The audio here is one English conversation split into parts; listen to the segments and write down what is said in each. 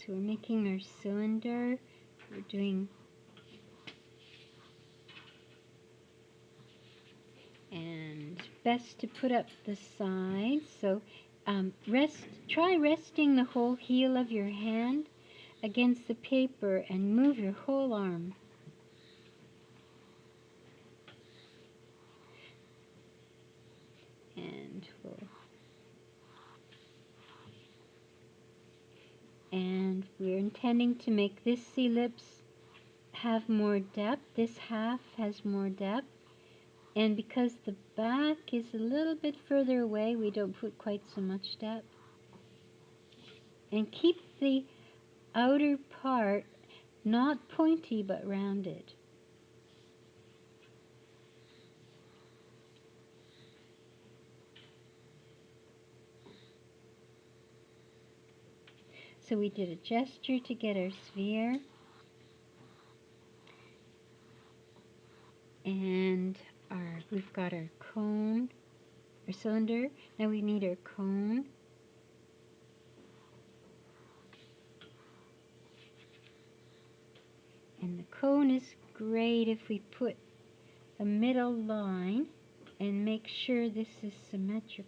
So we're making our cylinder. We're doing, and best to put up the sides. So try resting the whole heel of your hand against the paper and move your whole arm. And we're intending to make this ellipse have more depth. This half has more depth. And because the back is a little bit further away, we don't put quite so much depth. And keep the outer part not pointy but rounded. So we did a gesture to get our sphere. And we've got our cone, our cylinder. Now we need our cone. And the cone is great if we put a middle line and make sure this is symmetrical.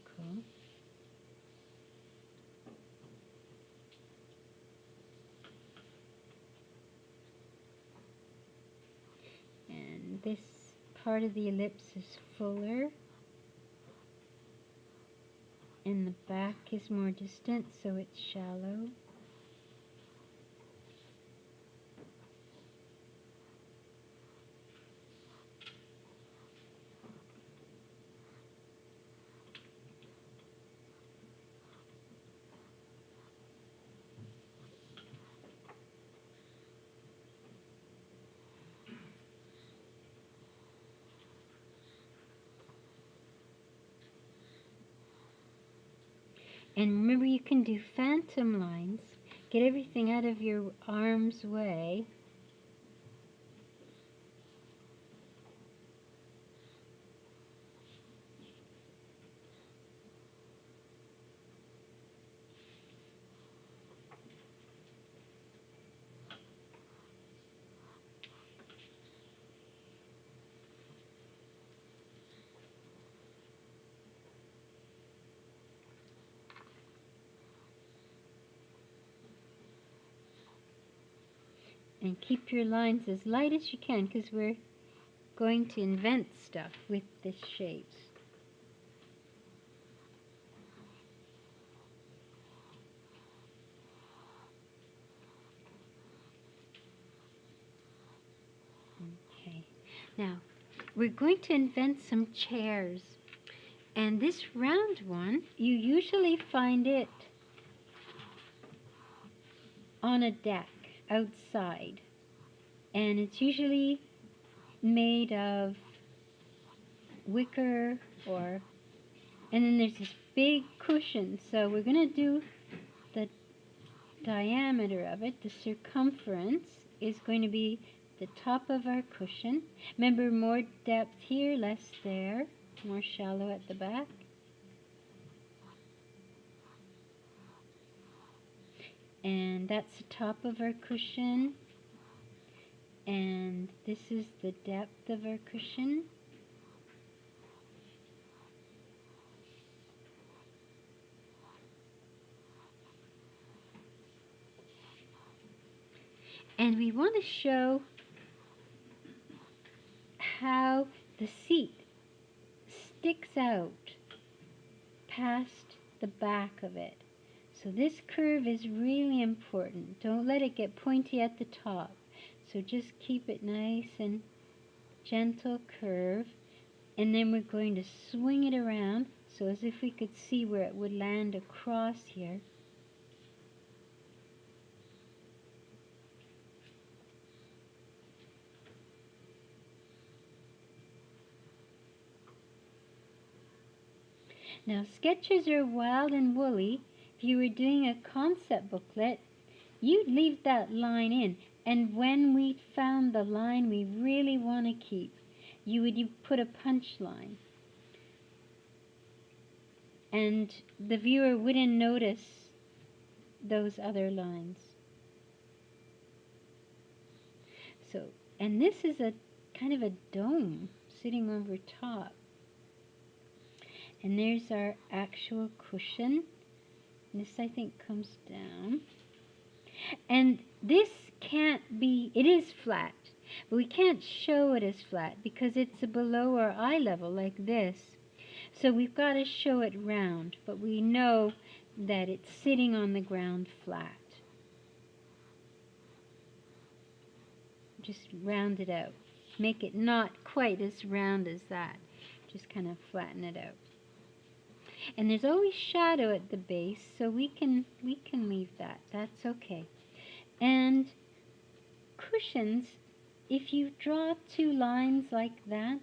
And this part of the ellipse is fuller. And the back is more distant, so it's shallow. And remember, you can do phantom lines. Get everything out of your arm's way. And keep your lines as light as you can, because we're going to invent stuff with this shape. Okay. Now, we're going to invent some chairs. And this round one, you usually find it on a deck outside. And it's usually made of wicker and then there's this big cushion. So we're going to do the diameter of it. The circumference is going to be the top of our cushion. Remember, more depth here, less there, more shallow at the back. And that's the top of our cushion. And this is the depth of our cushion. And we want to show how the seat sticks out past the back of it. So this curve is really important. Don't let it get pointy at the top. So just keep it nice and gentle curve. And then we're going to swing it around so as if we could see where it would land across here. Now, sketches are wild and woolly. If you were doing a concept booklet, you'd leave that line in. And when we found the line we really want to keep, you put a punch line. And the viewer wouldn't notice those other lines. So, and this is a kind of a dome sitting over top. And there's our actual cushion. This, I think, comes down. And this can't be, it is flat, but we can't show it as flat because it's below our eye level like this. So we've got to show it round, but we know that it's sitting on the ground flat. Just round it out. Make it not quite as round as that. Just kind of flatten it out. And there's always shadow at the base, so we can leave that. That's okay. And cushions, if you draw two lines like that,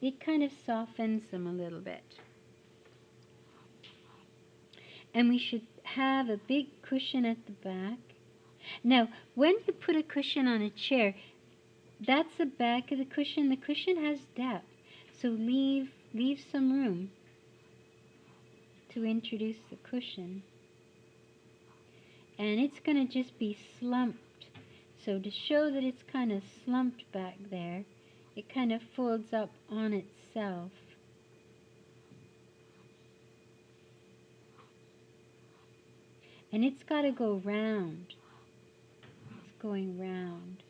it kind of softens them a little bit. And we should have a big cushion at the back. Now, when you put a cushion on a chair, that's the back of the cushion. The cushion has depth, so leave some room to introduce the cushion. And it's going to just be slumped. So to show that it's kind of slumped back there, it kind of folds up on itself. And it's got to go round. It's going round.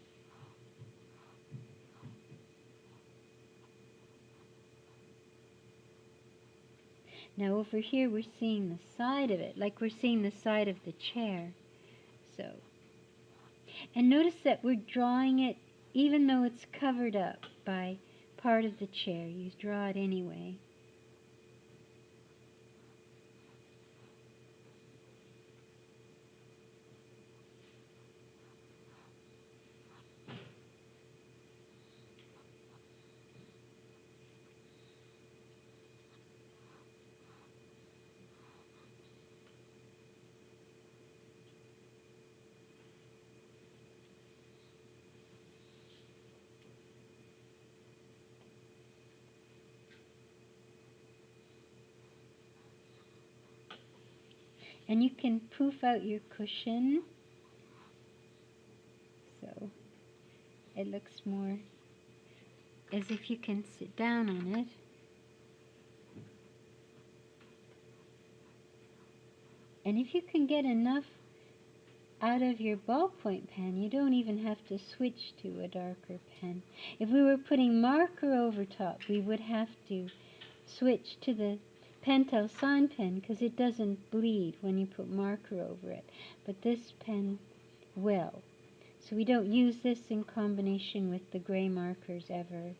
Now over here we're seeing the side of it, like we're seeing the side of the chair. So, and notice that we're drawing it even though it's covered up by part of the chair. You draw it anyway. And you can poof out your cushion so it looks more as if you can sit down on it. And if you can get enough out of your ballpoint pen, you don't even have to switch to a darker pen. If we were putting marker over top, we would have to switch to the Pentel sign pen because it doesn't bleed when you put marker over it. But this pen will. So we don't use this in combination with the gray markers ever.